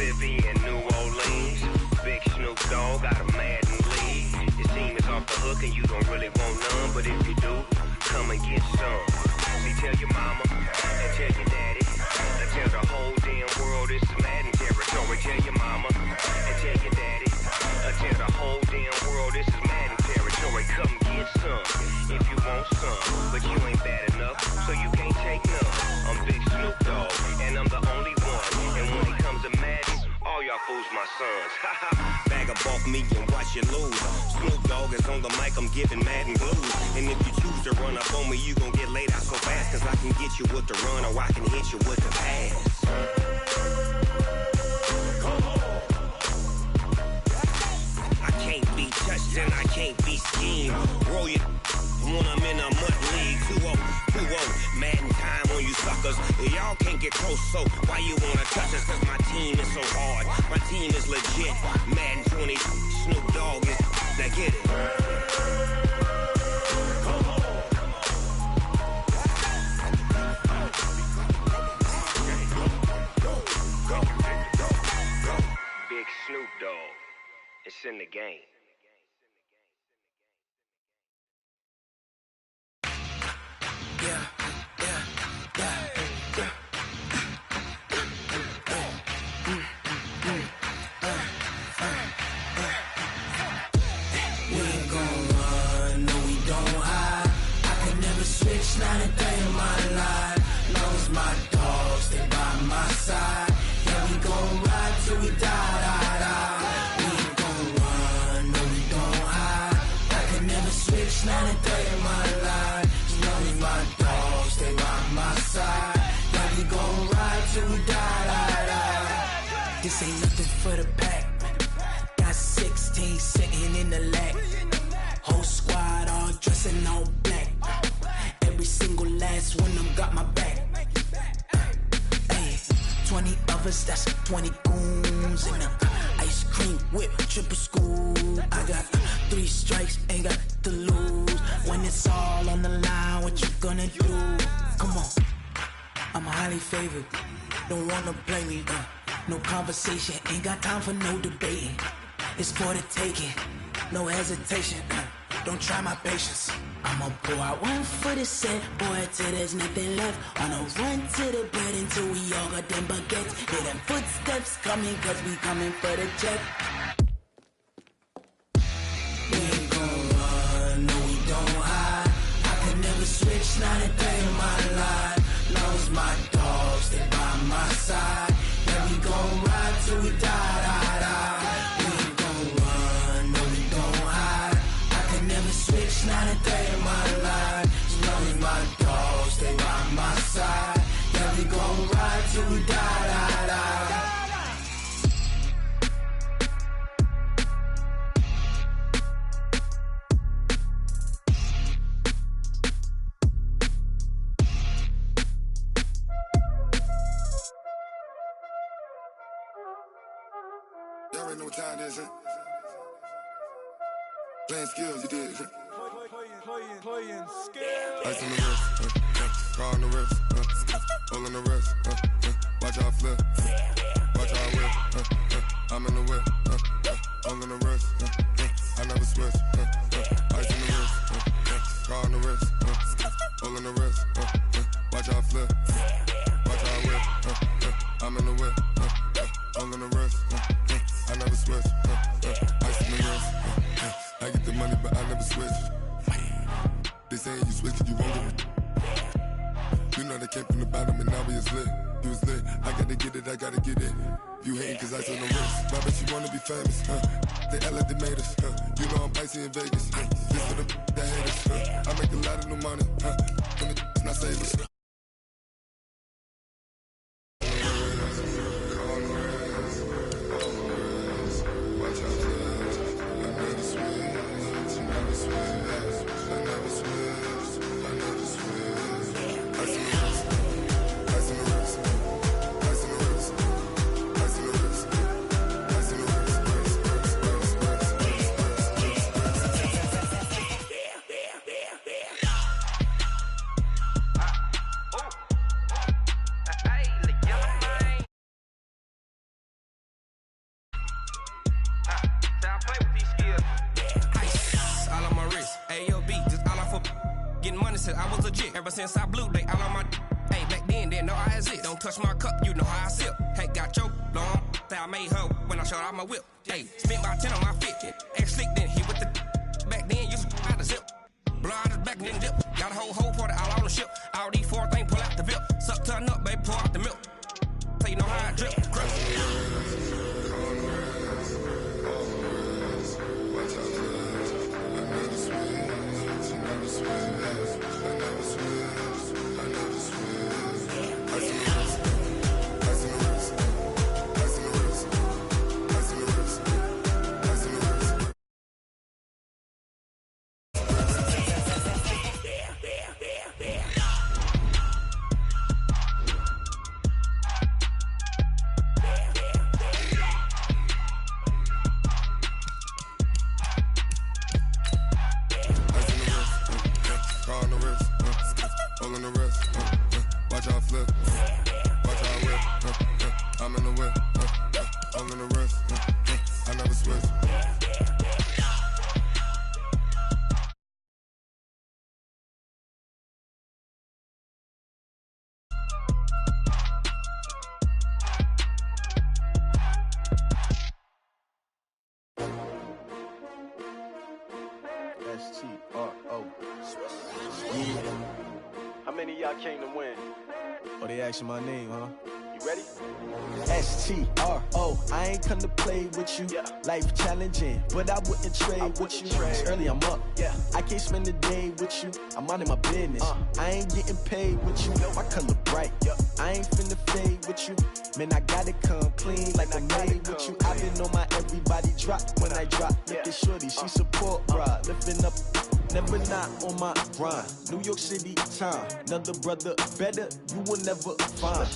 Mississippi and New Orleans. Big Snoop Dogg got a Madden league. Your team is off the hook and you don't really want none, but if you do, come and get some. See, tell your mama and tell your daddy and tell the whole damn world this is Madden territory. Tell your mama and tell your daddy and tell the whole damn world this is Madden territory. Come get some if you want some, but you ain't bad enough, so you can't take none. I'm Big Snoop Dogg, and I'm the only one. And when it comes to Madden, all y'all fools my sons. Bag a bulk me and watch you lose. Snoop Dogg is on the mic, I'm giving Madden blues. And if you choose to run up on me, you gon' get laid out so fast. Cause I can get you with the run or I can hit you with the pass. I can't be touched and I can't be schemed. Roll you when I'm in a mud league. 2-0, 2-0, Madden time on you suckers. Y'all can't get close, so why you wanna touch us? Cause my team is so hard, my team is legit. Madden 20, Snoop Dogg is, now get it. Big Snoop Dogg, it's in the game. Not a day in my life. Long as my dogs stay by my side. Yeah, we gon' ride till we die. We ain't gon' run, no we don't hide. I can never switch, not a day in my life. As long as my dogs stay by my side. Yeah, we gon' ride till we die. This ain't nothing for the pack. Got 16 sitting in the lag. Whole squad all dressing all black. Every single last one of them got my back. Hey, 20 of us, that's 20 goons. And ice cream whip, triple school. I got 3 strikes, ain't got to lose. When it's all on the line, what you gonna do? Come on, I'm highly favored. Don't wanna play me, no conversation, ain't got time for no debating. It's for the taking, no hesitation. Don't try my patience. I'ma pour out one for the set, boy, till there's nothing left. On a run to the bread until we all got them baguettes. Hear them footsteps coming, cause we coming for the check. We ain't gon' run, no we don't hide. I can never switch, not a day in my life. Long as my dogs stay by my side. Yeah, we gon' ride till we die. We ain't gon' run, no we don't hide. I can never switch, not a day in my life. As long as my dogs stay by my side. Yeah, we gon' ride till we die. Y'all already know what time it is, huh? Playing skills, you did. Playing skills. Ice on the wrist, car on the wrist, hole in the wrist, watch how I flip, watch how I whip, I'm in the whip, hole in the wrist, I never switch, ice on the wrist, car on the wrist, hole in the wrist, watch how I flip, watch how I whip, I'm in the whip, hole in the wrist, I never switch, ice on the wrist, I get the money but I never switch. They saying you switch it, you won't get it. You know they came from the bottom and now we is lit. You was lit, I gotta get it, I gotta get it. You hating cause I on the wrist. Why bet you wanna be famous, They act like they made us, You know I'm icy in Vegas, This for the that hate us, I make a lot of new money, When the not save us. legit. Ever since I blew, they all on my hey, back then, didn't know I exist. Don't touch my cup, you know how I sip. Hey, got your long, that I made her when I showed out my whip. Hey, spent about 10 on my fit. Ex-slick, then hit with the back then, used to out the zip. Blow out his back, then dip. Got a whole party all on the ship. All these 4 things, pull out the VIP. Suck, turn up, baby, pour out the milk. So you know how I drip. S-T-R-O. Yeah. How many of y'all came to win? Oh, they asking my name, huh? You ready? S-T-R-O. I ain't come to play with you. Yeah. Life challenging, but I wouldn't trade with you. It's early, I'm up. Yeah. I can't spend the day with you. I'm minding my business. I ain't getting paid with you. My color bright. Yeah. I ain't finna fade with you. Man, I gotta come clean like I'm made with you. I've been on my everybody drop when I drop. Look at shorty, she support ride. Lifting up, never not on my grind. New York City time. Another brother better, you will never find.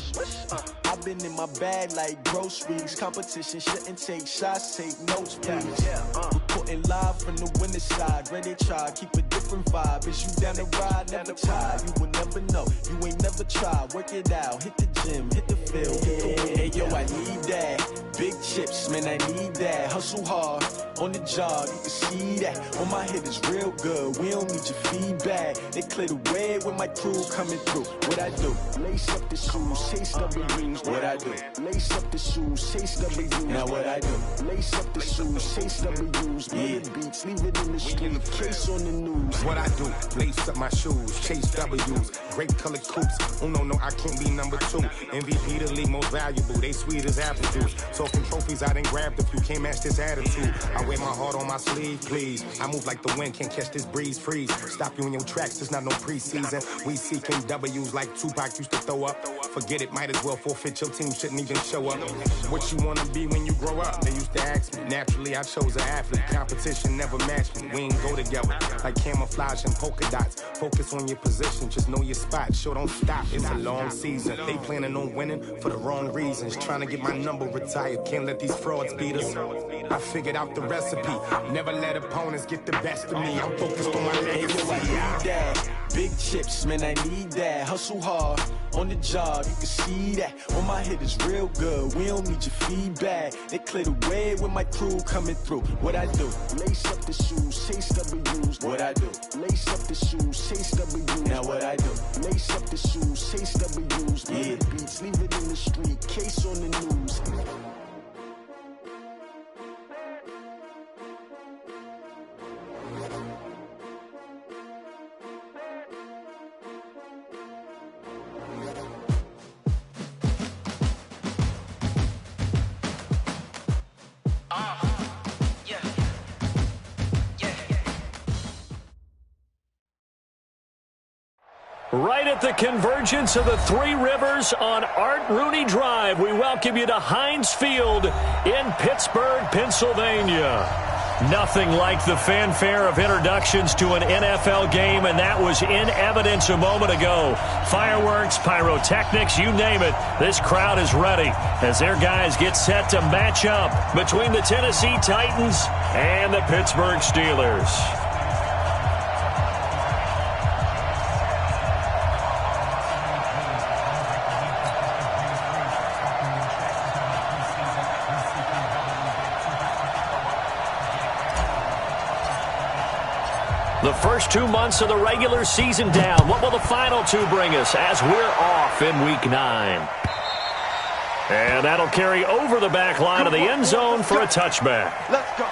I've been in my bag like groceries. Competition shouldn't take shots, take notes, please. Reporting live from the winning side. Ready to try, keep a different vibe. Is you down the ride, never tired. You will never know, you ain't never tried. Work it out, hit the gym, hit the field, hit the wind. Hey yo, I need that. Big chips, man, I need that. Hustle hard, on the job, you can see that. On my head is real good, we don't need your feedback. They clear the way when my crew coming through. What I do? Lace up the shoes, chase W's. What I do? Lace up the shoes, chase W's. Now what I do? Lace up the shoes, chase W's. Yeah. Beats, leave it in the street, case on the news. What I do? Lace up my shoes, chase W's. Great colored coops. Oh no, I can't be number 2. MVP the league most valuable. They sweet as apple juice. Talking trophies, I done grabbed a few. Can't match this attitude. I wear my heart on my sleeve, please. I move like the wind, can't catch this breeze, freeze. Stop you in your tracks, there's not no preseason. We seeking W's like Tupac used to throw up. Forget it, might as well forfeit. Your team shouldn't even show up. What you wanna be when you grow up? They used to ask me. Naturally, I chose an athlete. Competition never matched me. We ain't go together like camouflage and polka dots. Focus on your position, just know your spot. Sure, don't stop. It's a long season. They planning on winning for the wrong reasons. Trying to get my number retired. Can't let these frauds beat us. I figured out the recipe. Never let opponents get the best of me. I'm focused on my legacy. Big chips, man, I need that. Hustle hard, on the job, you can see that. On my head is real good, we don't need your feedback. They clear the way when my crew coming through. What I do? Lace up the shoes, chase W's. What I do? Lace up the shoes, chase W's. Now what I do? Lace up the shoes, chase W's. Yeah. Beats, leave it in the street, case on the news. Right at the convergence of the Three Rivers on Art Rooney Drive, we welcome you to Heinz Field in Pittsburgh, Pennsylvania. Nothing like the fanfare of introductions to an NFL game, and that was in evidence a moment ago. Fireworks, pyrotechnics, you name it. This crowd is ready as their guys get set to match up between the Tennessee Titans and the Pittsburgh Steelers. The first 2 months of the regular season down. What will the final two bring us as we're off in Week 9? And that'll carry over the back line of the end zone for a touchback. Let's go.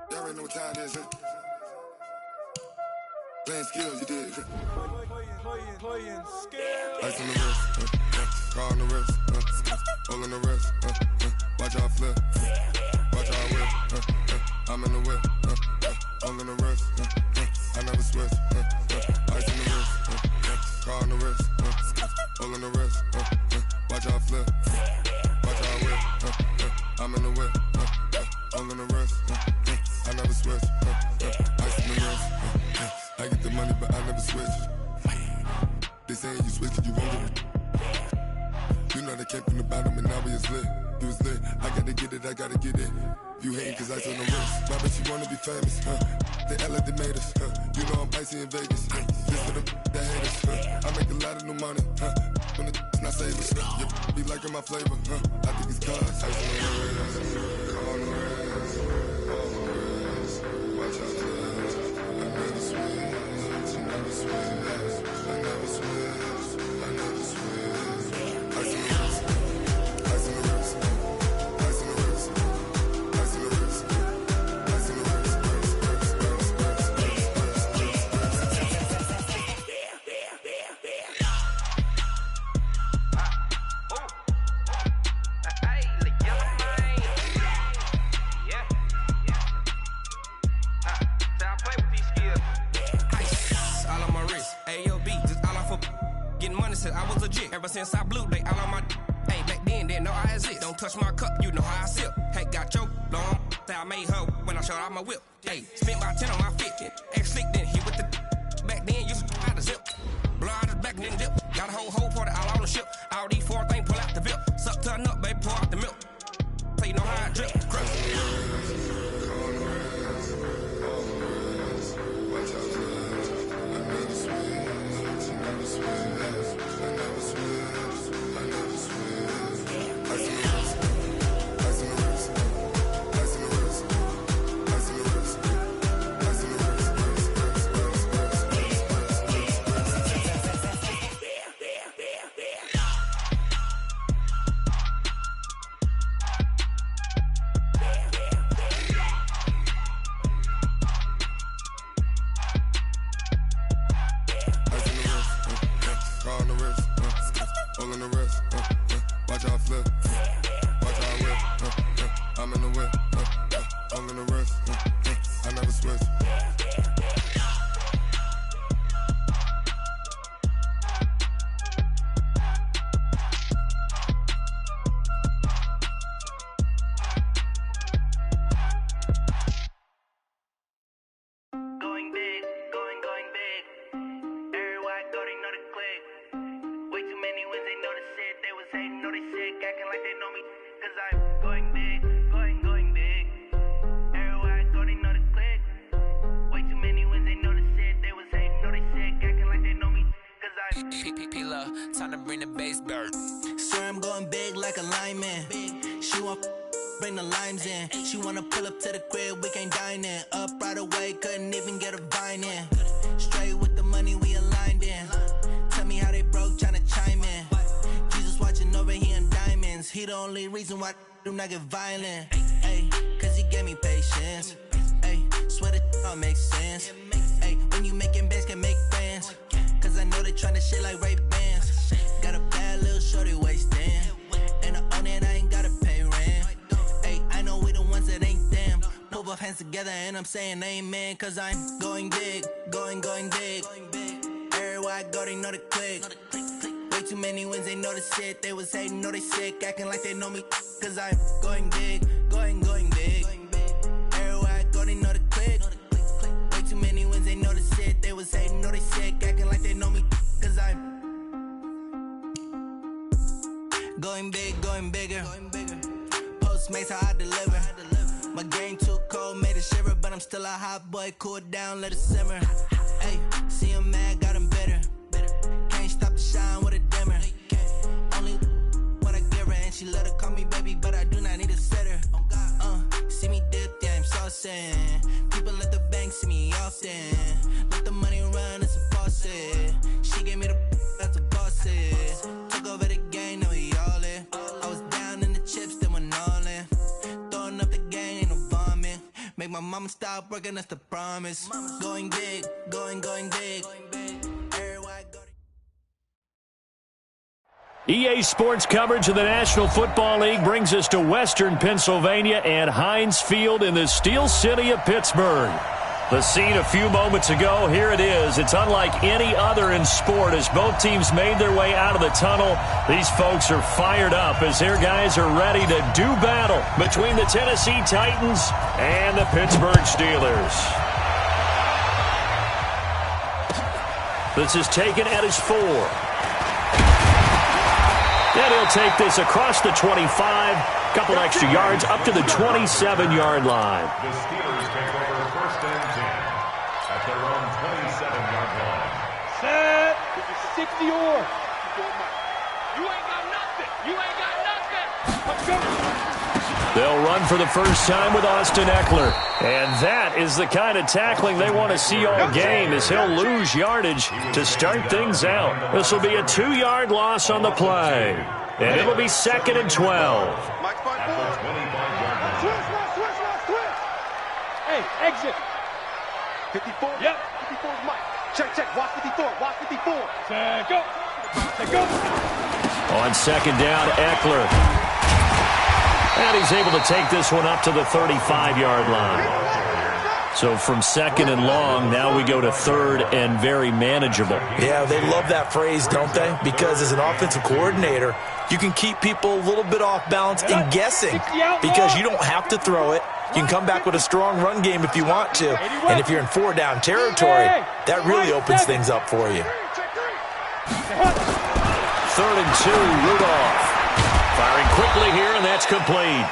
Y'all already know what time it is, huh? Playing skills, you did. Playing skills. Ice on the wrist, car on the wrist, hole in the wrist, watch out flip, watch out whip, I'm in the whip, hole in the wrist, I never switch, ice on the wrist, car on the wrist, hole in the wrist, watch out flip, watch out whip, I'm in the whip, hole in the wrist, I never switch, ice on the wrist, I get the money but I never switch. They saying you switch it, you won't get it. You know they came from the bottom and now we is lit. You was lit, I gotta get it, I gotta get it. You hating cause ice on the wrist. My bitch, you wanna be famous, They act like they made us, You know I'm icy in Vegas, This for the that hate us, I make a lot of new money, When it's not savers, You be liking my flavor, I think it's cause ice on the wrist, on the wrist, on the wrist. Watch out, I never switch, I never switch. I never switch, I never switch. Ice in the wrist, ice in the wrist, ice in the wrist, ice in the wrist, ice in the wrist, I was legit. Ever since I blew, they all on my hey, back then, didn't know I exist. Don't touch my cup, you know how I sip. Hey, got your long, say I made her when I showed out my whip. Hey, spent about 10 on my 50. Ex-slick, then hit with the back then, used to out the zip. Blow out his back, then dip. Got a whole party all on the ship. All these four things, pull out the VIP. Suck to a nut, baby, pour out the milk. So you know how I drip. Crush. Time to bring the bass bird. Swear I'm going big like a lineman. She want bring the limes in. She wanna pull up to the crib, we can't dine in. Up right away, couldn't even get a vine in. Straight with the money we aligned in. Tell me how they broke, tryna chime in. Jesus watching over here in diamonds. He the only reason why do not get violent. Ay, cause he gave me patience. Ay, swear that all makes sense. Ay, when you making bands can make friends. Cause I know they tryna shit like Ray-Bans. Got a bad little shorty wasting. And I own it, I ain't gotta pay rent. Ay, I know we the ones that ain't them. Pull both hands together and I'm saying amen. Cause I'm going big, going big. Everywhere I go, they know the click. Way too many wins, they know the shit. They was hating, know they sick, acting like they know me. Cause I'm going big, going big. Everywhere I go, they know the click. Way too many wins, they know the shit. They was hating, know they sick, acting like they know me. Cause I'm going big, going bigger. Postmates how I deliver. My game too cold, made it shiver, but I'm still a hot boy. Cool it down, let it simmer. Hey, see him mad, got him bitter. Can't stop the shine with a dimmer. Only what I give her, and she let her call me baby, but I do not need a sitter. See me dip, yeah, I'm saucing. People at the bank see me often. Let the money run, it's a faucet. She gave me the that's a boss it. Took over the game, now we all in. I was down in the chips, then went all in. Throwing up the game, ain't no vomit. Make my mama stop working, that's the promise. Going big, going big. EA Sports coverage of the National Football League brings us to Western Pennsylvania and Heinz Field in the Steel City of Pittsburgh. The scene a few moments ago, here it is. It's unlike any other in sport as both teams made their way out of the tunnel. These folks are fired up as their guys are ready to do battle between the Tennessee Titans and the Pittsburgh Steelers. This is taken at his 4. And he'll take this across the 25, couple extra yards, up to the 27-yard line. The Steelers take over first and 10 at their own 27-yard line. Set. 60 or. You ain't got nothing. You ain't got nothing. Let's go. They'll run for the first time with Austin Eckler. And that is the kind of tackling they want to see all game as he'll lose yardage to start things out. This will be a 2-yard loss on the play. And it'll be 2nd and 12. At the 25-yard line. Switch. Hey, exit. 54? Yep. 54 is Mike. Check. Watch 54. Watch 54. Set, go. Set, go. On 2nd down, Eckler. And he's able to take this one up to the 35-yard line. So from 2nd and long, now we go to 3rd and very manageable. Yeah, they love that phrase, don't they? Because as an offensive coordinator, you can keep people a little bit off balance and guessing because you don't have to throw it. You can come back with a strong run game if you want to. And if you're in 4-down territory, that really opens things up for you. 3rd and 2, Rudolph. Firing quickly here, and that's complete.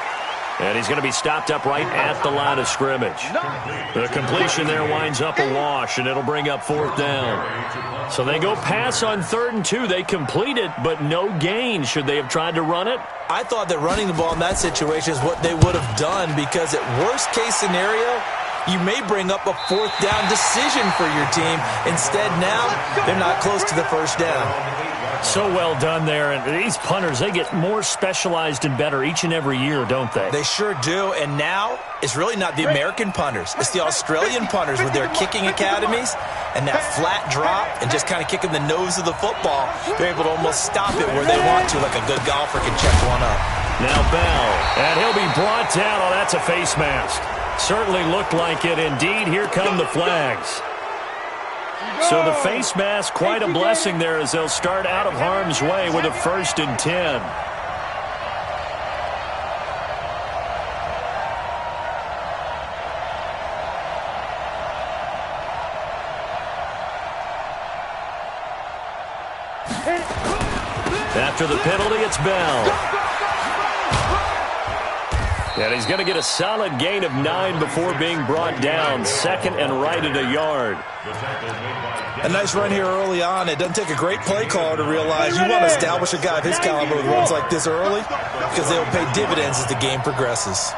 And he's going to be stopped up right at the line of scrimmage. The completion there winds up a wash, and it'll bring up 4th down. So they go pass on 3rd and 2. They complete it, but no gain. Should they have tried to run it? I thought that running the ball in that situation is what they would have done because at worst-case scenario, you may bring up a 4th down decision for your team. Instead, now, they're not close to the 1st down. So well done there. And these punters, they get more specialized and better each and every year, don't they? They sure do. And now, it's really not the American punters. It's the Australian punters with their kicking academies and that flat drop and just kind of kicking the nose of the football. They're able to almost stop it where they want to, like a good golfer can check one up. Now Bell, and he'll be brought down. Oh, that's a face mask. Certainly looked like it. Indeed, here come the flags. So the face mask, quite a blessing there as they'll start out of harm's way with a 1st and 10. After the penalty, it's Bell. And he's going to get a solid gain of 9 before being brought down. 2nd and right at a yard. A nice run here early on. It doesn't take a great play caller to realize you want to establish a guy of his caliber with runs like this early because they'll pay dividends as the game progresses.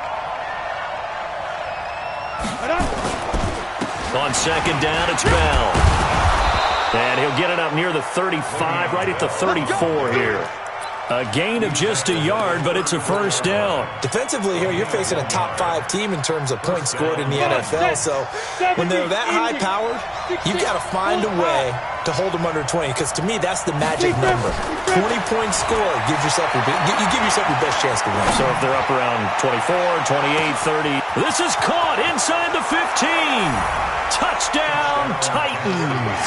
On 2nd down, it's Bell. And he'll get it up near the 35, right at the 34 here. A gain of just a yard, but it's a 1st down. Defensively here, you're facing a top 5 team in terms of points scored in the NFL. So when they're that high-powered, you've got to find a way to hold them under 20. Because to me, that's the magic number. 20-point score gives yourself you give yourself your best chance to win. So if they're up around 24, 28, 30. This is caught inside the 15. Touchdown, Titans.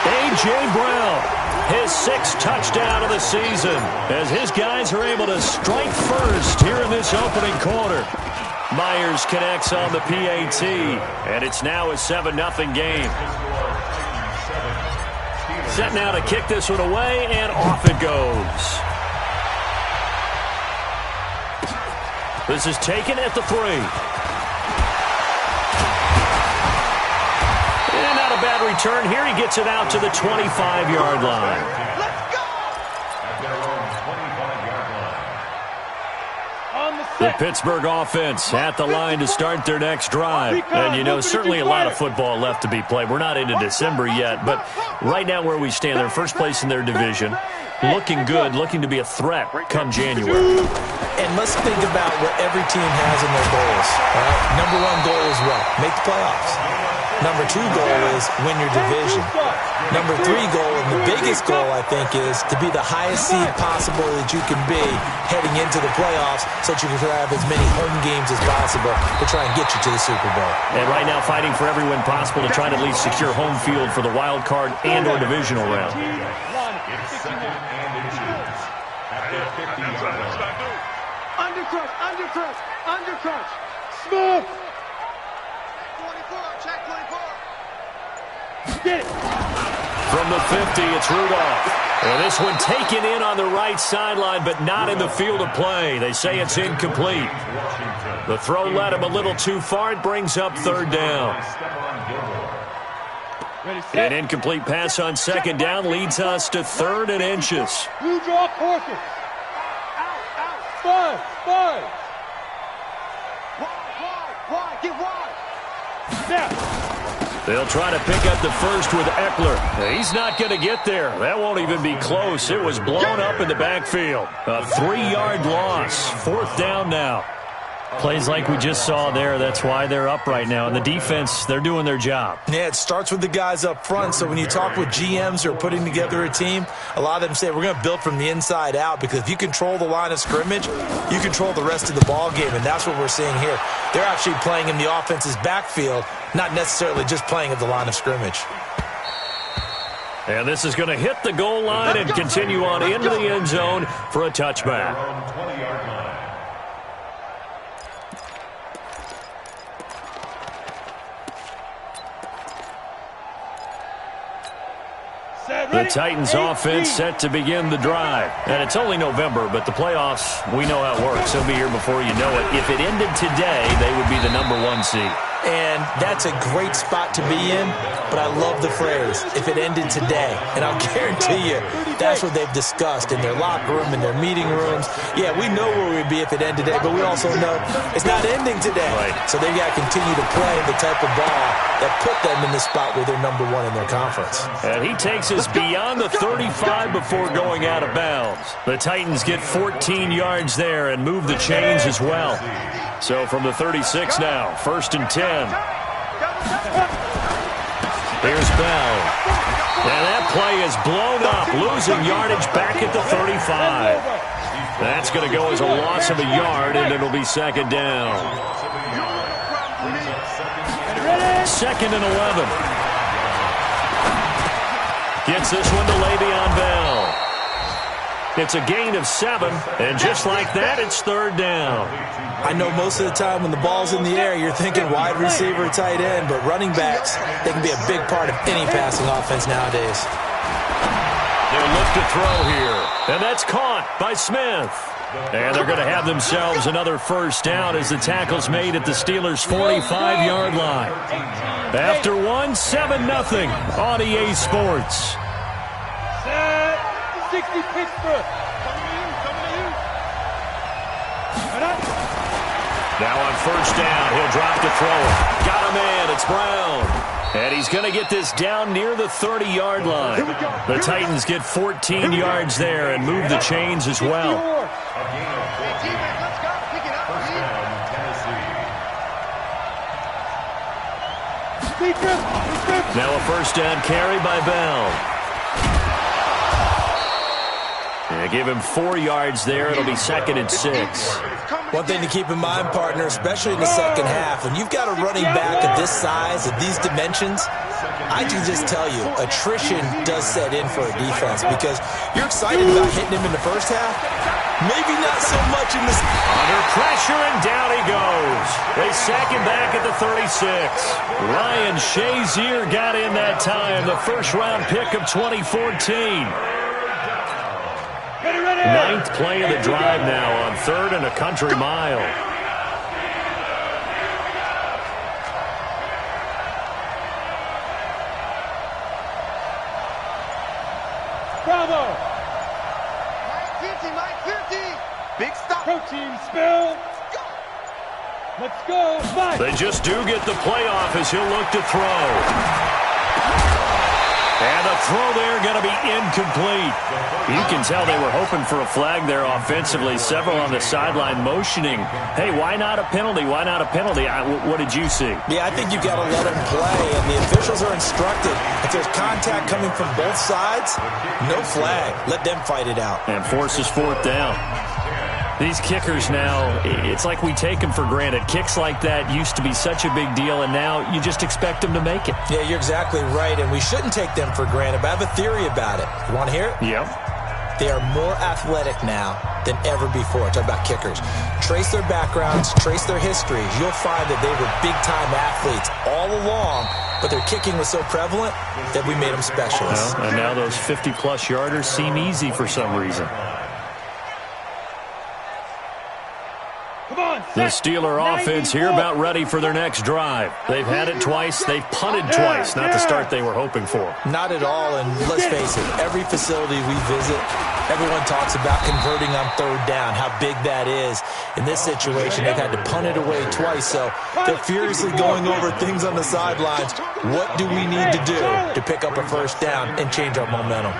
A.J. Brown, his 6th touchdown of the season, as his guys are able to strike first here in this opening quarter. Myers connects on the PAT, and it's now a 7-0 game. Set now to kick this one away, and off it goes. This is taken at the 3. And not a bad return here. He gets it out to the 25-yard line. Let's go! At their own 25-yard line. On the The set. Pittsburgh offense at the line to start their next drive. And, you know, certainly a lot of football left to be played. We're not into December yet, but right now where we stand, they're first place in their division. Looking good, looking to be a threat come January. And let's think about what every team has in their goals. All right? Number 1 goal is what? Make the playoffs. Number 2 goal is win your division. Number 3 goal, and the biggest goal, I think, is to be the highest seed possible that you can be heading into the playoffs so that you can have as many home games as possible to try and get you to the Super Bowl. And right now fighting for every win possible to try to at least secure home field for the wild card and or divisional round. It's 2nd and inches. At their 50-yard line. Undercrush, undercrush, undercrush. Smooth. 24, check 24. Get it. From the 50, it's Rudolph. And this one taken in on the right sideline, but not in the field of play. They say it's incomplete. The throw led him a little too far. It brings up 3rd down. Ready, set. An incomplete pass on 2nd down leads us to 3rd and inches. Blue draw courses. Out. Spud. Wide. Get wide. Snap. They'll try to pick up the first with Eckler. He's not going to get there. That won't even be close. It was blown up in the backfield. A 3-yard loss. 4th down now. Plays like we just saw there. That's why they're up right now. And the defense, they're doing their job. Yeah, it starts with the guys up front. So when you talk with GMs who are putting together a team, a lot of them say we're going to build from the inside out, because if you control the line of scrimmage, you control the rest of the ball game, and that's what we're seeing here. They're actually playing in the offense's backfield, not necessarily just playing at the line of scrimmage. And this is going to hit the goal line and continue on into the end zone for a touchback. 20-yard line. The Titans offense set to begin the drive. And it's only November, but the playoffs, we know how it works. They'll be here before you know it. If it ended today, they would be the number 1 seed. And that's a great spot to be in, but I love the phrase, if it ended today. And I'll guarantee you, that's what they've discussed in their locker room, in their meeting rooms. Yeah, we know where we'd be if it ended today, but we also know it's not ending today. Right. So they've got to continue to play the type of ball that put them in the spot where they're number 1 in their conference. And he takes us beyond the 35 before going out of bounds. The Titans get 14 yards there and move the chains as well. So from the 36 now, 1st and 10. Here's Bell. And that play is blown up, losing yardage back at the 35. That's going to go as a loss of a yard, and it'll be 2nd down. 2nd and 11. Gets this one to Le'Veon Bell. It's a gain of 7, and just like that, it's 3rd down. I know most of the time when the ball's in the air, you're thinking wide receiver, tight end, but running backs, they can be a big part of any passing offense nowadays. They'll look to throw here, and that's caught by Smith. And they're going to have themselves another 1st down as the tackle's made at the Steelers' 45-yard line. After 1, 7-0 on EA Sports. 60 Pittsburgh. Now on 1st down, he'll drop to throw it. Got a man, it's Brown. And he's going to get this down near the 30-yard line. The Titans get 14 yards there and move the chains as well. Now a 1st down carry by Bell. They give him 4 yards there. It'll be 2nd and 6. One thing to keep in mind, partner, especially in the second half, when you've got a running back of this size, of these dimensions, I can just tell you, attrition does set in for a defense because you're excited about hitting him in the first half. Maybe not so much in the... Under pressure, and down he goes. They sack him back at the 36. Ryan Shazier got in that time, the first-round pick of 2014. 9th play of the drive now on 3rd and a country mile. Bravo! Mike 50. Big stop. Protein spill. Let's go. Mike. They just do get the playoff as he'll look to throw. And the throw there going to be incomplete. You can tell they were hoping for a flag there offensively. Several on the sideline motioning, hey, why not a penalty? Why not a penalty? What did you see? Yeah, I think you've got to let them play, and the officials are instructed. If there's contact coming from both sides, no flag. Let them fight it out. And forces 4th down. These kickers now, it's like we take them for granted. Kicks like that used to be such a big deal, and now you just expect them to make it. Yeah, you're exactly right, and we shouldn't take them for granted, but I have a theory about it. You want to hear it? Yep. They are more athletic now than ever before. Talk about kickers. Trace their backgrounds, trace their histories. You'll find that they were big-time athletes all along, but their kicking was so prevalent that we made them specialists. Well, and now those 50-plus yarders seem easy for some reason. The Steeler offense here about ready for their next drive. They've had it twice. They've punted twice. Not the start they were hoping for. Not at all, and let's face it, every facility we visit, everyone talks about converting on 3rd down, how big that is. In this situation, they've had to punt it away twice, so they're furiously going over things on the sidelines. What do we need to do to pick up a 1st down and change our momentum?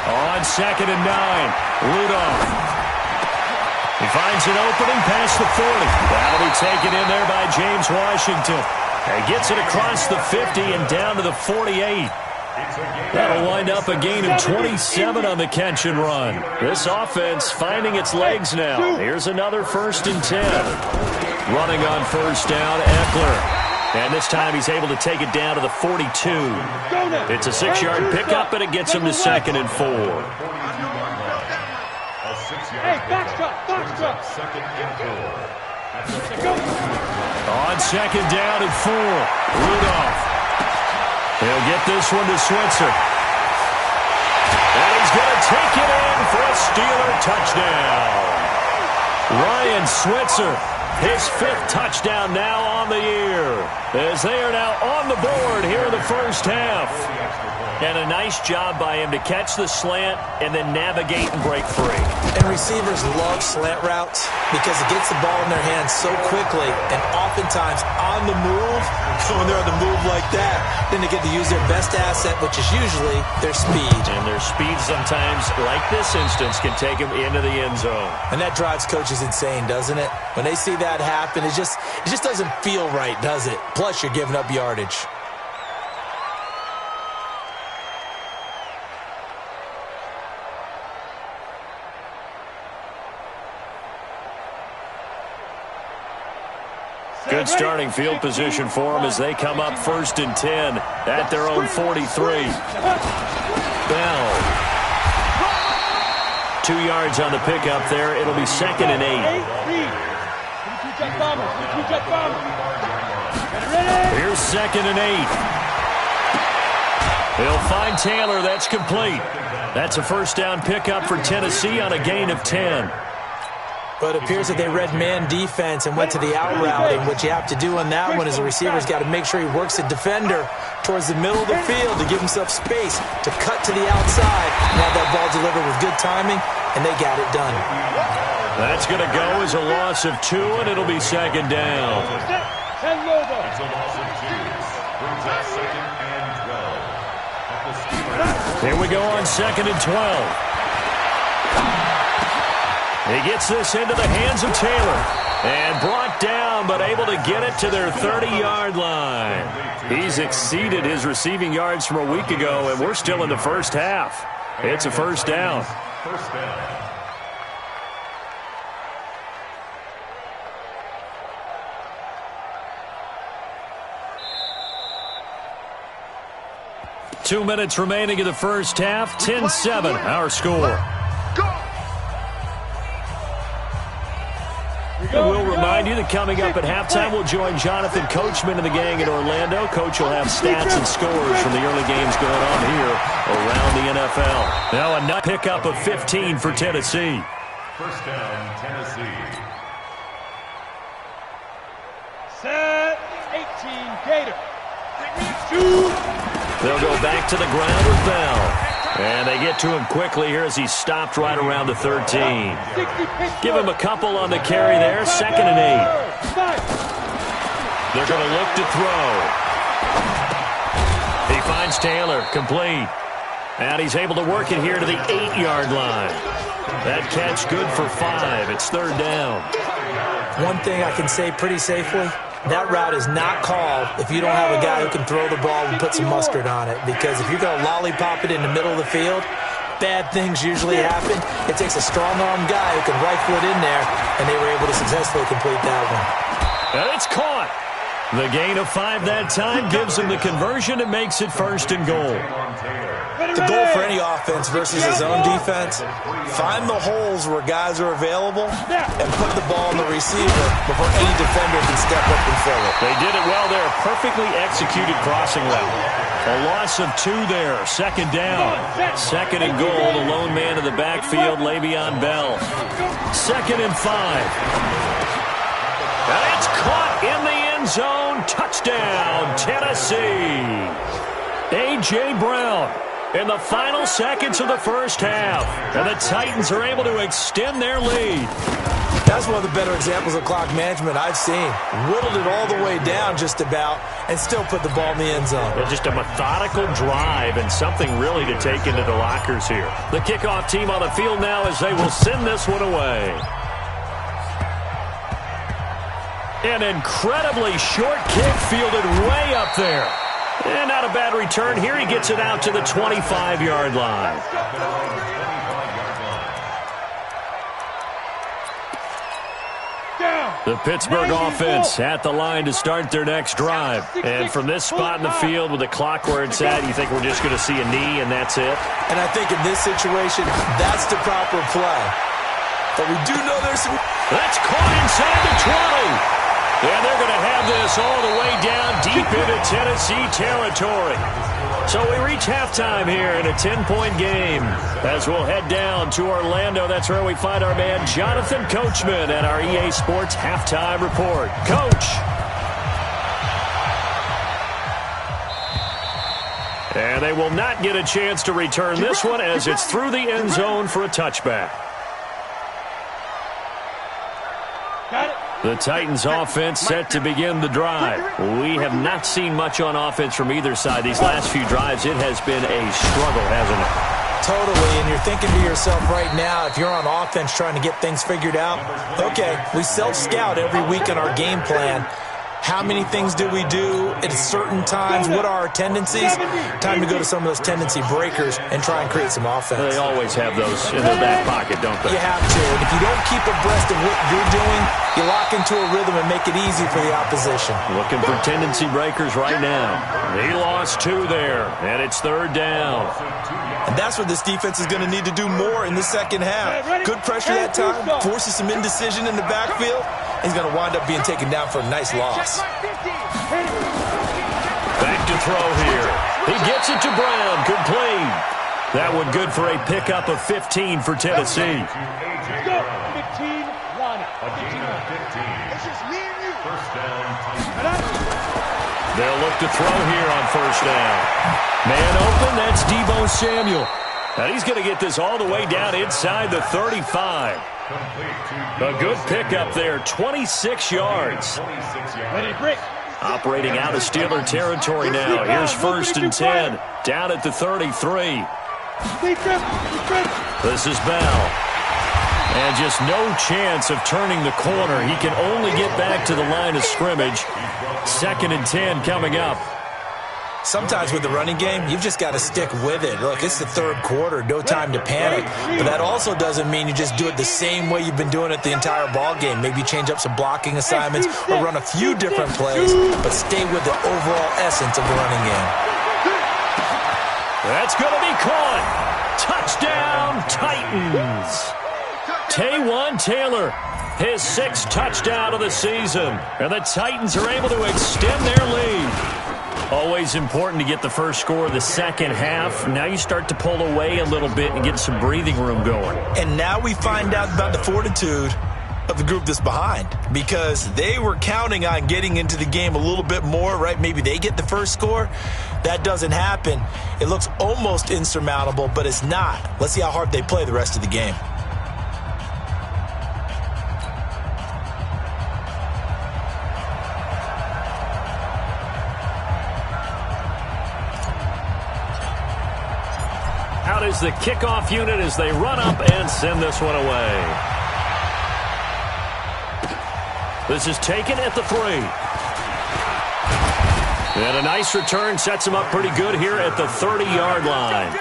On 2nd and 9, Rudolph. He finds an opening past the 40. That'll be taken in there by James Washington. And gets it across the 50 and down to the 48. That'll wind up a gain of 27 on the catch and run. This offense finding its legs now. Here's another 1st and 10. Running on 1st down, Eckler. And this time he's able to take it down to the 42. It's a 6-yard pickup, and it gets him to 2nd and 4. Hey, box drop. On 2nd down and 4, Rudolph. He'll get this one to Switzer. And he's going to take it in for a Steeler touchdown. Ryan Switzer, his 5th touchdown now on the year, as they are now on the board here in the first half. And a nice job by him to catch the slant and then navigate and break free. And receivers love slant routes because it gets the ball in their hands so quickly and oftentimes on the move. When they're on the move like that, then they get to use their best asset, which is usually their speed. And their speed sometimes, like this instance, can take them into the end zone. And that drives coaches insane, doesn't it? When they see that happen, it just doesn't feel right, does it? Plus, you're giving up yardage. Good starting field position for them as they come up 1st and 10 at their own 43. Bell. 2 yards on the pickup there. It'll be 2nd and 8. Here's 2nd and 8. He'll find Taylor. That's complete. That's a 1st down pickup for Tennessee on a gain of 10. But it appears that they read man defense and went to the out route. And what you have to do on that one is the receiver's got to make sure he works the defender towards the middle of the field to give himself space to cut to the outside and have that ball delivered with good timing, and they got it done. That's going to go as a loss of 2, and it'll be 2nd down. It's a loss of 2. Brings up 2nd and 12. Here we go on 2nd and 12. He gets this into the hands of Taylor. And brought down, but able to get it to their 30-yard line. He's exceeded his receiving yards from a week ago, and we're still in the first half. It's a first down. First down. 2 minutes remaining in the first half. 10-7, our score. And we'll remind you that coming up at halftime, we'll join Jonathan Coachman and the gang in Orlando. Coach will have stats and scores from the early games going on here around the NFL. Now a pickup of 15 for Tennessee. First down, Tennessee. Set 18 Gator. They'll go back to the ground with Bell. And they get to him quickly here as he's stopped right around the 13. Give him a couple on the carry there. 2nd and 8. They're going to look to throw. He finds Taylor, complete. And he's able to work it here to the 8-yard line. That catch good for 5. It's 3rd down. One thing I can say pretty safely, that route is not called if you don't have a guy who can throw the ball and put some mustard on it. Because if you're going to lollipop it in the middle of the field, bad things usually happen. It takes a strong-arm guy who can rifle it in there, and they were able to successfully complete that one. And it's caught. The gain of 5 that time gives him the conversion and makes it 1st and goal. The goal for any offense versus his own defense, find the holes where guys are available and put the ball in the receiver before any defender can step up and fill it. They did it well there. Perfectly executed crossing route. A loss of 2 there. 2nd down. 2nd and goal. The lone man in the backfield, Le'Veon Bell. 2nd and 5. And it's caught in the end zone. Touchdown, Tennessee. A.J. Brown in the final seconds of the first half. And the Titans are able to extend their lead. That's one of the better examples of clock management I've seen. Whittled it all the way down just about and still put the ball in the end zone. Well, just a methodical drive and something really to take into the lockers here. The kickoff team on the field now as they will send this one away. An incredibly short kick fielded way up there. And not a bad return here. He gets it out to the 25-yard line. The Pittsburgh offense at the line to start their next drive. And from this spot in the field with the clock where it's at, you think we're just going to see a knee and that's it? And I think in this situation, that's the proper play. But we do know there's some... That's caught inside the 20. And they're going to have this all the way down deep into Tennessee territory. So we reach halftime here in a 10-point game. As we'll head down to Orlando, that's where we find our man Jonathan Coachman at our EA Sports Halftime Report. Coach. And they will not get a chance to return this one as it's through the end zone for a touchback. Got it. The Titans offense set to begin the drive. We have not seen much on offense from either side. These last few drives, it has been a struggle, hasn't it? Totally, and you're thinking to yourself right now, if you're on offense trying to get things figured out, okay, we self-scout every week in our game plan. How many things do we do at certain times? What are our tendencies? Time to go to some of those tendency breakers and try and create some offense. They always have those in their back pocket, don't they? You have to. And if you don't keep abreast of what you're doing, you lock into a rhythm and make it easy for the opposition. Looking for tendency breakers right now. He lost 2 there, and it's 3rd down. And that's what this defense is going to need to do more in the second half. Good pressure that time, forces some indecision in the backfield. He's going to wind up being taken down for a nice loss. Back to throw here. He gets it to Brown, complete. That one good for a pickup of 15 for Tennessee. Go. 15, line up. 15. It's just me and you. First down. They'll look to throw here on 1st down. Man open, that's Deebo Samuel. And he's going to get this all the way down inside the 35. A good pickup there, 26 yards. Ready, break. Operating out of Steeler territory now. Here's 1st and 10, down at the 33. This is Bell. And just no chance of turning the corner. He can only get back to the line of scrimmage. 2nd and 10 coming up. Sometimes with the running game, you've just got to stick with it. Look, it's the third quarter, no time to panic. But that also doesn't mean you just do it the same way you've been doing it the entire ball game. Maybe change up some blocking assignments or run a few different plays, but stay with the overall essence of the running game. That's going to be caught. Touchdown, Titans. Taywan Taylor, his 6th touchdown of the season. And the Titans are able to extend their lead. Always important to get the first score of the second half. Now you start to pull away a little bit and get some breathing room going. And now we find out about the fortitude of the group that's behind, because they were counting on getting into the game a little bit more, right? Maybe they get the first score. That doesn't happen. It looks almost insurmountable, but it's not. Let's see how hard they play the rest of the game. Out is the kickoff unit as they run up and send this one away. This is taken at the 3. And a nice return sets him up pretty good here at the 30-yard line.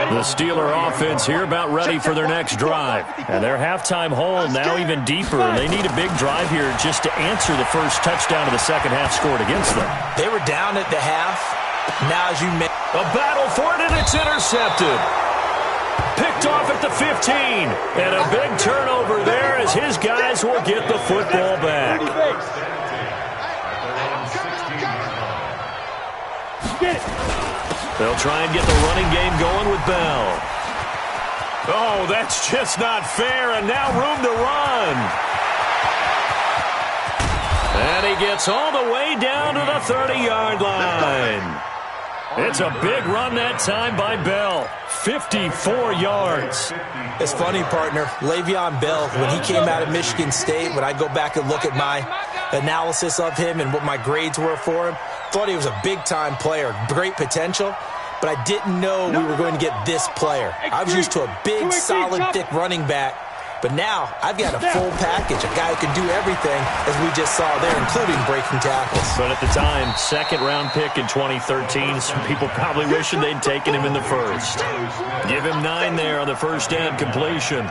The Steeler offense here about ready for their next drive. And their halftime hole now even deeper. And they need a big drive here just to answer the first touchdown of the second half scored against them. They were down at the half. Now as you make a battle for it, and it's intercepted. Picked off at the 15. And a big turnover there as his guys will get the football back. They'll try and get the running game going with Bell. Oh, that's just not fair, and now room to run. And he gets all the way down to the 30-yard line. It's a big run that time by Bell. 54 yards. It's funny, partner. Le'Veon Bell, when he came out of Michigan State, when I go back and look at my analysis of him and what my grades were for him, thought he was a big-time player, great potential, but I didn't know we were going to get this player. I was used to a big, solid, thick running back, but now I've got a full package, a guy who can do everything, as we just saw there, including breaking tackles. But at the time, second-round pick in 2013, some people probably wishing they'd taken him in the first. Give him 9 there on the first down completion.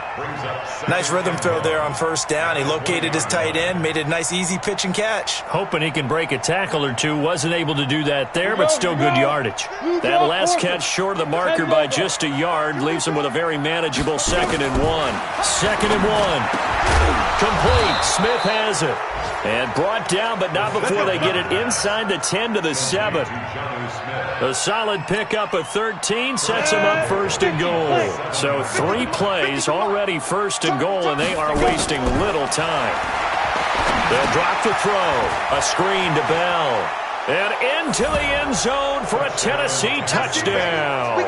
Nice rhythm throw there on first down. He located his tight end, made it a nice, easy pitch and catch. Hoping he can break a tackle or two. Wasn't able to do that there, but still good yardage. That last catch short of the marker by just a yard leaves him with a very manageable 2nd and 1. Second and 1. Complete. Smith has it. And brought down, but not before they get it inside the 10 to the 7. A solid pickup of 13 sets him up 1st and goal. So 3 plays already 1st and goal, and they are wasting little time. They'll drop the throw. A screen to Bell. And into the end zone for a Tennessee touchdown.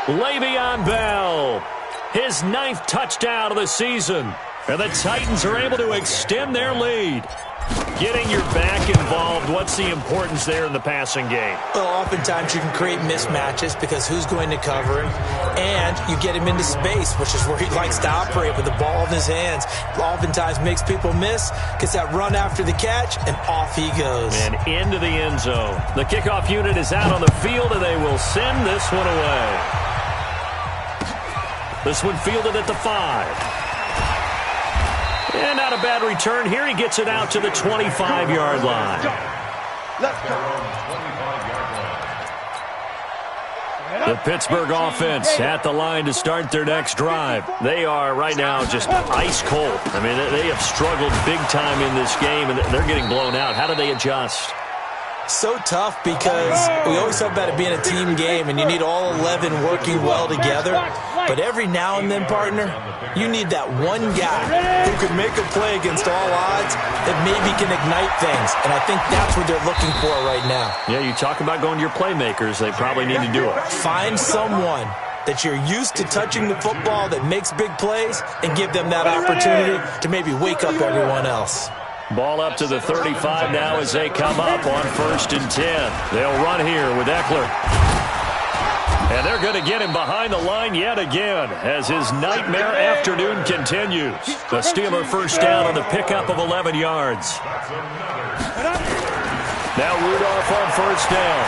Le'Veon Bell, his 9th touchdown of the season. And the Titans are able to extend their lead. Getting your back involved, what's the importance there in the passing game? Well, oftentimes you can create mismatches because who's going to cover him? And you get him into space, which is where he likes to operate with the ball in his hands. Oftentimes makes people miss, gets that run after the catch, and off he goes. And into the end zone. The kickoff unit is out on the field, and they will send this one away. This one fielded at the 5. And not a bad return here. He gets it out to the 25-yard line. The Pittsburgh offense at the line to start their next drive. They are right now just ice cold. I mean, they have struggled big time in this game, and they're getting blown out. How do they adjust? So tough because we always talk about it being a team game and you need all 11 working well together. But every now and then, partner, you need that one guy who can make a play against all odds that maybe can ignite things. And I think that's what they're looking for right now. Yeah, you talk about going to your playmakers. They probably need to do it. Find someone that you're used to touching the football that makes big plays and give them that opportunity to maybe wake up everyone else. Ball up to the 35 now as they come up on 1st and 10. They'll run here with Eckler. And they're going to get him behind the line yet again as his nightmare afternoon continues. The Steeler first down on the pickup of 11 yards. Now Rudolph on first down.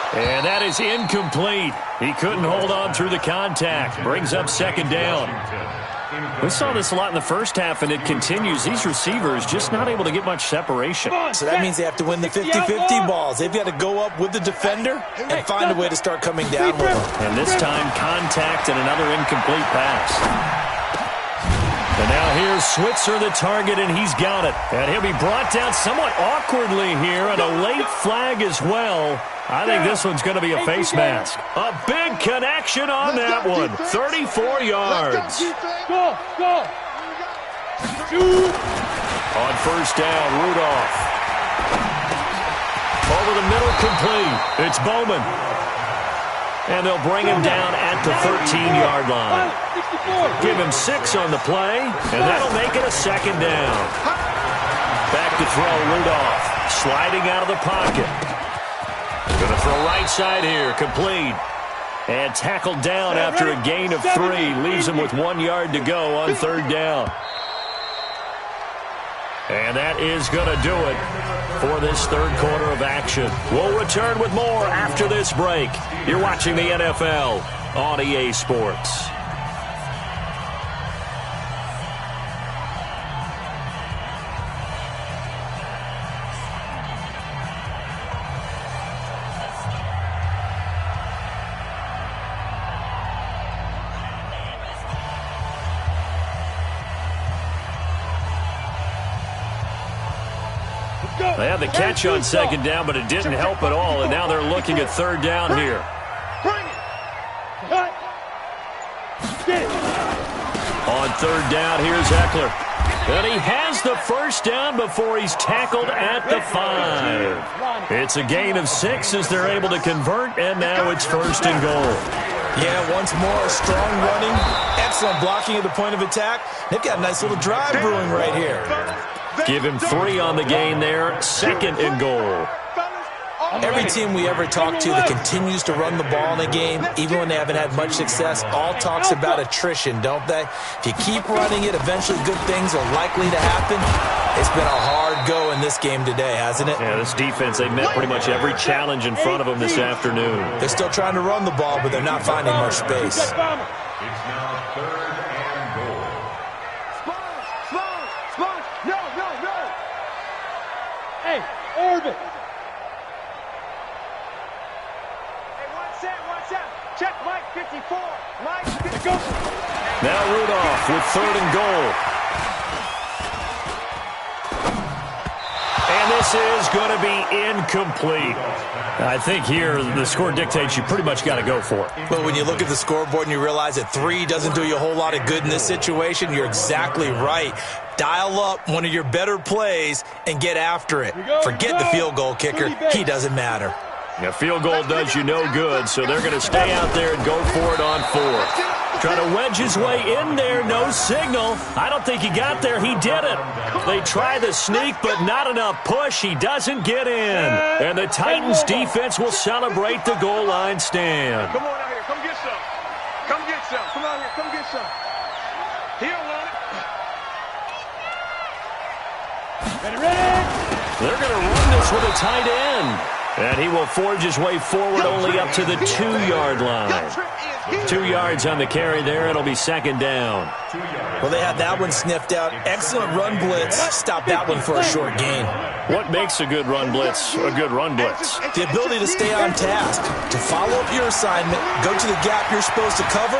And that is incomplete. He couldn't hold on through the contact. Brings up second down. We saw this a lot in the first half, and it continues. These receivers just not able to get much separation. So that means they have to win the 50-50 balls. They've got to go up with the defender and find a way to start coming down with them. And this time, contact and another incomplete pass. And now here's Switzer, the target, and he's got it. And he'll be brought down somewhat awkwardly here, and a late flag as well. I think this one's going to be a face mask. A big connection on that one. 34 yards. Go. On first down, Rudolph. Over the middle, complete. It's Bowman. And they'll bring him down at the 13-yard line. Give him 6 on the play, and that'll make it a second down. Back to throw, Rudolph. Sliding out of the pocket. Going to throw right side here, complete. And tackled down after a gain of 3. Leaves him with 1 yard to go on third down. And that is going to do it for this third quarter of action. We'll return with more after this break. You're watching the NFL on EA Sports. They had the catch on second down, but it didn't help at all, and now they're looking at third down here. On third down, here's Eckler. And he has the first down before he's tackled at the 5. It's a gain of 6 as they're able to convert, and now it's first and goal. Yeah, once more, strong running, excellent blocking at the point of attack. They've got a nice little drive brewing right here. Give him 3 on the gain there, second and goal. Every team we ever talk to that continues to run the ball in a game, even when they haven't had much success, all talks about attrition, don't they? If you keep running it, eventually good things are likely to happen. It's been a hard go in this game today, hasn't it? Yeah, this defense, they met pretty much every challenge in front of them this afternoon. They're still trying to run the ball, but they're not finding much space. It's now third and goal. No. Hey, Orbit. Check Mike 54. Mike 54. Now Rudolph with third and goal. And this is going to be incomplete. I think here the score dictates you pretty much got to go for it. But when you look at the scoreboard and you realize that 3 doesn't do you a whole lot of good in this situation, you're exactly right. Dial up one of your better plays and get after it. Forget the field goal kicker. He doesn't matter. A field goal does you no good, so they're going to stay out there and go for it on 4th. Trying to wedge his way in there, no signal. I don't think he got there. He did it. They try the sneak, but not enough push. He doesn't get in. And the Titans defense will celebrate the goal line stand. Come on out here. Come get some. Come get some. Come out here. Come get some. He don't want it. Ready. They're going to run this with a tight end. And he will forge his way forward only up to the 2-yard line. 2 yards on the carry there. It'll be second down. Well, they had that one sniffed out. Excellent run blitz. Stop that one for a short gain. What makes a good run blitz a good run blitz? The ability to stay on task, to follow up your assignment, go to the gap you're supposed to cover,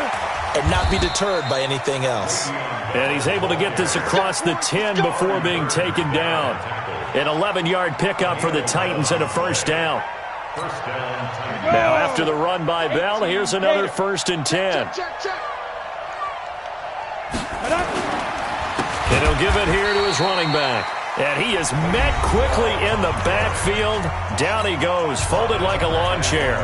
and not be deterred by anything else. And he's able to get this across the 10 before being taken down. An 11-yard pickup for the Titans and a first down. Now after the run by Bell, here's another 1st and 10. And he'll give it here to his running back. And he is met quickly in the backfield. Down he goes, folded like a lawn chair.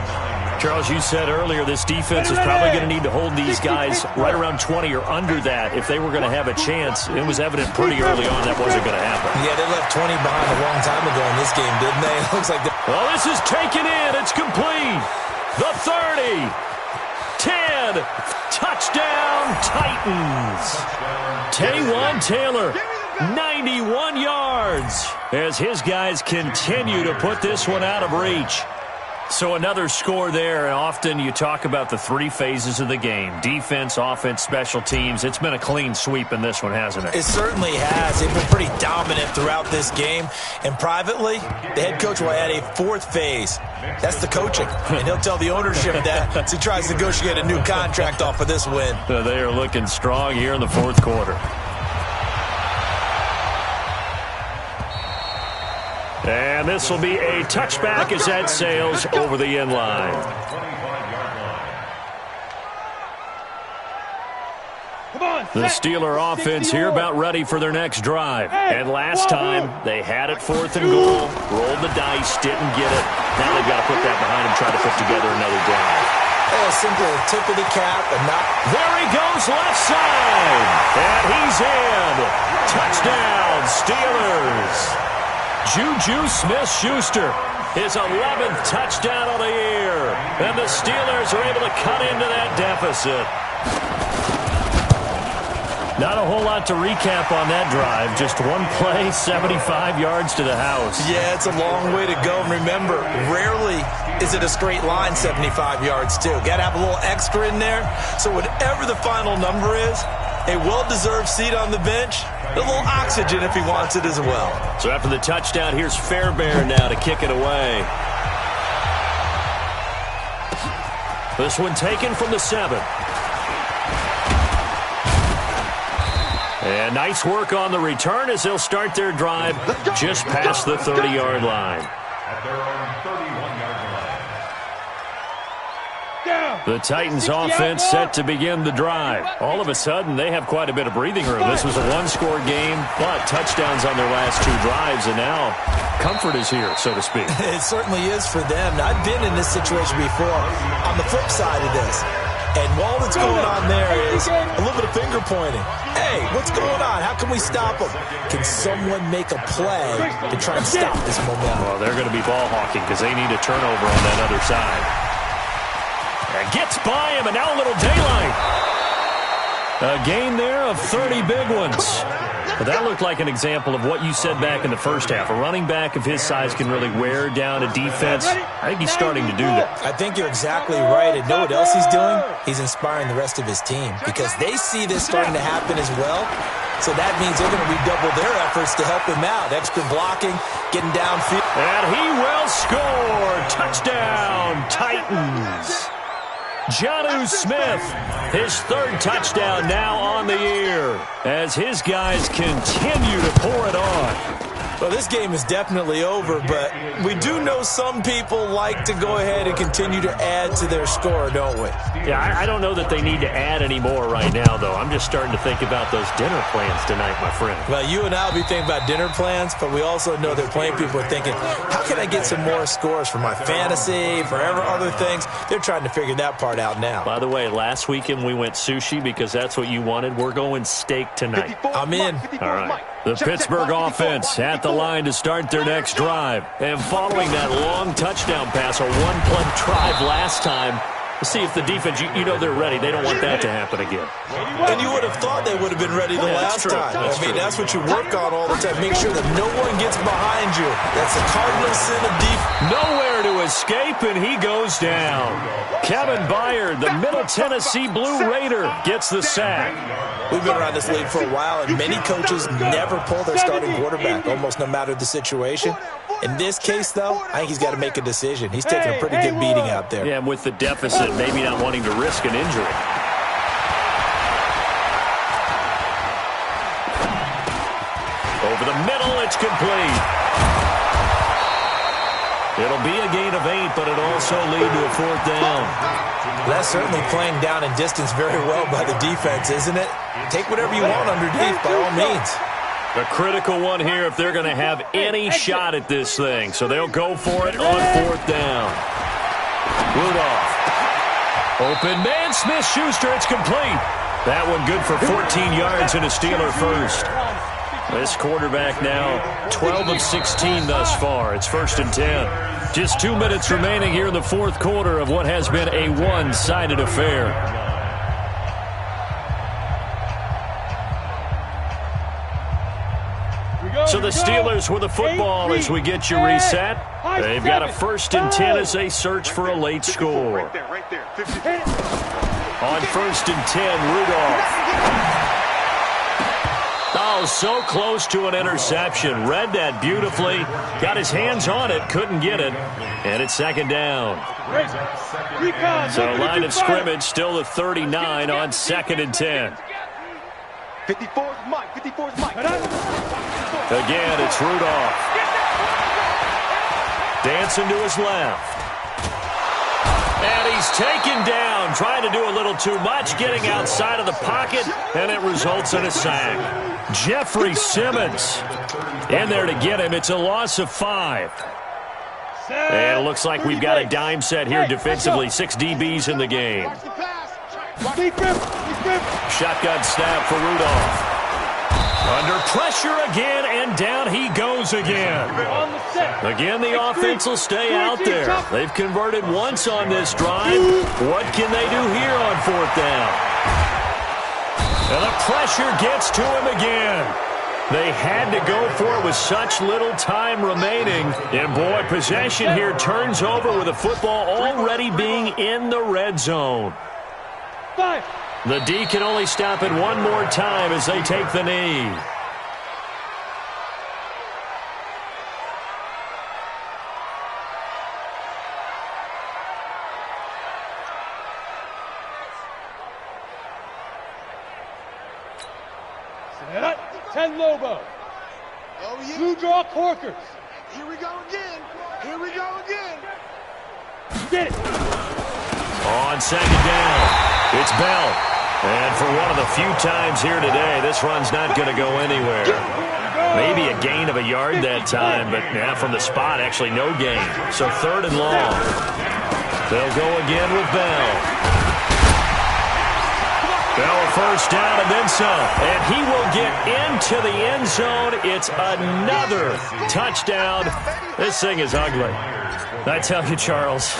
Charles, you said earlier this defense is probably going to need to hold these guys right around 20 or under that if they were going to have a chance. It was evident pretty early on that wasn't going to happen. Yeah, they left 20 behind a long time ago in this game, didn't they? It looks like well, this is taken in. It's complete. The 30. 10. Touchdown, Titans. Taywan Taylor, 90 91 yards as his guys continue to put this one out of reach. So another score there, and often you talk about the three phases of the game: defense, offense, special teams. It's been a clean sweep in this one, hasn't it? It certainly has. They've been pretty dominant throughout this game. And privately, the head coach will add a fourth phase. That's the coaching. And he'll tell the ownership that as he tries to negotiate a new contract off of this win. They are looking strong here in the fourth quarter. And this will be a touchback as that sails over the end line. The Steeler offense here about ready for their next drive. And last time, they had it 4th and goal, rolled the dice, didn't get it. Now they've got to put that behind them, try to put together another drive. Simply a tip of the cap and not... There he goes, left side. And he's in. Touchdown, Steelers. Juju Smith-Schuster, his 11th touchdown of the year. And the Steelers are able to cut into that deficit. Not a whole lot to recap on that drive. Just one play, 75 yards to the house. Yeah, it's a long way to go. And remember, rarely is it a straight line 75 yards, too. Got to have a little extra in there. So whatever the final number is, a well-deserved seat on the bench, a little oxygen if he wants it as well. So after the touchdown, here's Fairbairn now to kick it away. This one taken from the 7. And nice work on the return as they'll start their drive just past the 30-yard line. At their own 31-yard line. The Titans offense set to begin the drive. All of a sudden, they have quite a bit of breathing room. This was a one-score game, but touchdowns on their last 2 drives, and now comfort is here, so to speak. It certainly is for them. I've been in this situation before on the flip side of this. And all that's going on there is a little bit of finger pointing. Hey, what's going on? How can we stop them? Can someone make a play to try and stop this momentum? Well, they're going to be ball hawking because they need a turnover on that other side. And gets by him, and now a little daylight. A gain there of 30 big ones. But that looked like an example of what you said back in the first half. A running back of his size can really wear down a defense. I think he's starting to do that. I think you're exactly right. And know what else he's doing? He's inspiring the rest of his team because they see this starting to happen as well. So that means they're going to redouble their efforts to help him out. Extra blocking, getting downfield. And he will score. Touchdown, Titans. Jonnu Smith, his 3rd touchdown now on the year as his guys continue to pour it on. Well, this game is definitely over, but we do know some people like to go ahead and continue to add to their score, don't we? Yeah, I don't know that they need to add any more right now, though. I'm just starting to think about those dinner plans tonight, my friend. Well, you and I will be thinking about dinner plans, but we also know that plenty of people are thinking, how can I get some more scores for my fantasy, for other things? They're trying to figure that part out now. By the way, last weekend we went sushi because that's what you wanted. We're going steak tonight. I'm in. All right. The Pittsburgh offense at the line to start their next drive. And following that long touchdown pass, a one-play drive last time, Let's see if the defense, you know they're ready. They don't want that to happen again. And you would have thought they would have been ready the last time. That's what you work on all the time. Make sure that no one gets behind you. That's the cardinal sin of defense. Nowhere to escape, and he goes down. Kevin Byard, the Middle Tennessee Blue Raider, gets the sack. We've been around this league for a while, and many coaches never pull their starting quarterback, almost no matter the situation. In this case, though, I think he's got to make a decision. He's taking a pretty good beating out there. Yeah, and with the deficit, maybe not wanting to risk an injury. Over the middle, it's complete. It'll be a gain of 8, but it'll also lead to a 4th down. That's certainly playing down in distance very well by the defense, isn't it? Take whatever you want underneath, by all means. A critical one here if they're going to have any shot at this thing. So they'll go for it on 4th down. Rudolph. Open man, Smith-Schuster, it's complete. That one good for 14 yards and a Steeler first. This quarterback now 12 of 16 thus far. It's 1st and 10. Just 2 minutes remaining here in the 4th quarter of what has been a one-sided affair. So the Steelers with the football as we get you reset. They've got a 1st and 10 as they search for a late score. Right there. On 1st and 10, Rudolph. Oh, so close to an interception. Read that beautifully. Got his hands on it, couldn't get it. And it's 2nd down. So line of scrimmage still at 39 on 2nd and 10. 54's Mike. 54's Mike. Again, it's Rudolph. Dancing to his left. And he's taken down, trying to do a little too much, getting outside of the pocket, and it results in a sack. Jeffrey Simmons in there to get him. It's a loss of 5. And it looks like we've got a dime set here defensively. 6 DBs in the game. Shotgun snap for Rudolph. Under pressure again, and down he goes again. Again, the offense will stay out there. They've converted once on this drive. What can they do here on 4th down? And the pressure gets to him again. They had to go for it with such little time remaining. And, boy, possession here turns over with the football already being in the red zone. The D can only stop it one more time as they take the knee. Set up. 10 Lobo. Oh, yeah. Blue draw Corkers. Here we go again. Here we go again. Get it. On 2nd down, it's Bell. And for one of the few times here today, this run's not going to go anywhere. Maybe a gain of a yard that time, but from the spot, actually no gain. So 3rd and long. They'll go again with Bell. Bell 1st down and then some. And he will get into the end zone. It's another touchdown. This thing is ugly. I tell you, Charles,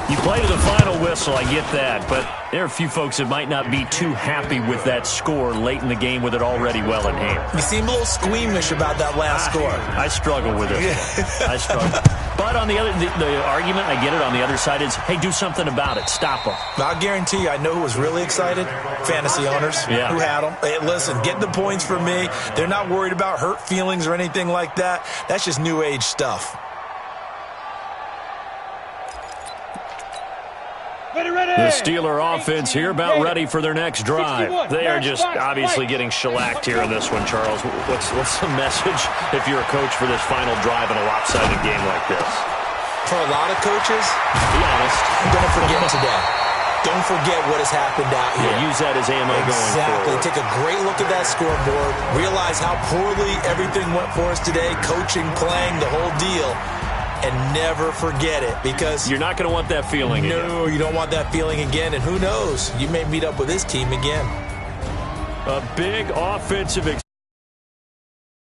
you play to the final whistle, I get that, but there are a few folks that might not be too happy with that score late in the game with it already well in hand. You seem a little squeamish about that last score. I struggle with it. I struggle. But on the argument, I get it, on the other side is, hey, do something about it. Stop them. I'll guarantee you, I know who was really excited. Fantasy owners who had them. Hey, listen, get the points from me. They're not worried about hurt feelings or anything like that. That's just new age stuff. The Steeler offense here about ready for their next drive. They are just obviously getting shellacked here in this one, Charles. What's the message if you're a coach for this final drive in a lopsided game like this? For a lot of coaches, be honest, don't forget today. Don't forget what has happened out here. Yeah, use that as ammo going forward. Exactly. Take a great look at that scoreboard. Realize how poorly everything went for us today. Coaching, playing, the whole deal. And never forget it, because you're not going to want that feeling again. No, you don't want that feeling again. And who knows? You may meet up with this team again. A big offensive